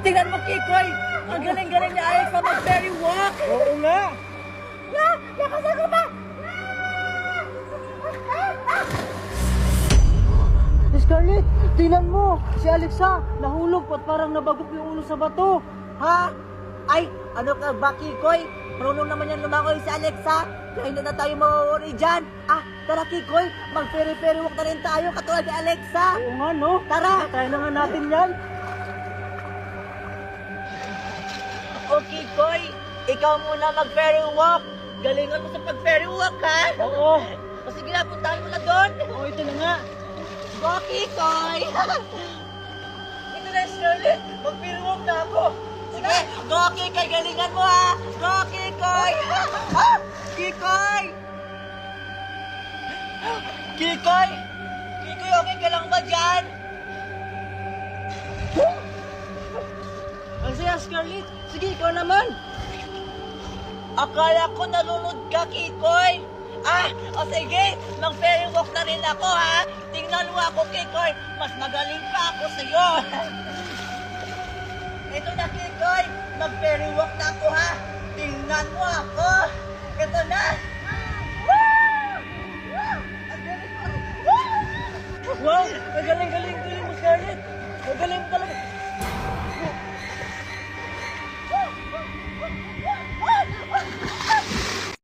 Tingnan mo, Kikoy! Ang galing-galing ni Alexa mag-fairy walk! Oo nga. Lakas ako ba? Scarlett, tingnan mo. Si Alexa, nahulog at parang nabagok yung ulo sa bato. Ha? Ay, ano ka ba, Kikoy? Marunong naman yan lumangoy si Alexa. Kaya hindi na tayo mawawari dyan. Ah, tara, Kikoy. Mag-fairy-fairy walk na rin tayo katulad ni Alexa. Oo nga, no? Tara! Try na nga natin yan. O, Kikoy, ikaw muna mag-fairy walk. Galingan mo sa pag-fairy walk, ha? Oo. O sige na, puntahan mo na doon. Oo, ito na nga. Go, Kikoy! Ito na, Scarlett. Mag-fairy walk na ako. Sige, go, Kikoy. Galingan mo, ha? Go, Kikoy! Kikoy! Kikoy! Kikoy, okay ka lang ba dyan? Ang saya, Scarlett. Sige, ikaw naman. Akala ko nalunod ka, Kikoy. Ah, o sige, mag-fairy walk na rin ako, ha? Tingnan mo ako, Kikoy. Mas magaling pa ako sa'yo. Ito na, Kikoy. Mag-fairy walk na ako, ha? Tingnan mo ako. Ito na. Woo! Woo! Ang galing ko. Woo! Wow, magaling-galing mo, Scarlett. Magaling mo talaga.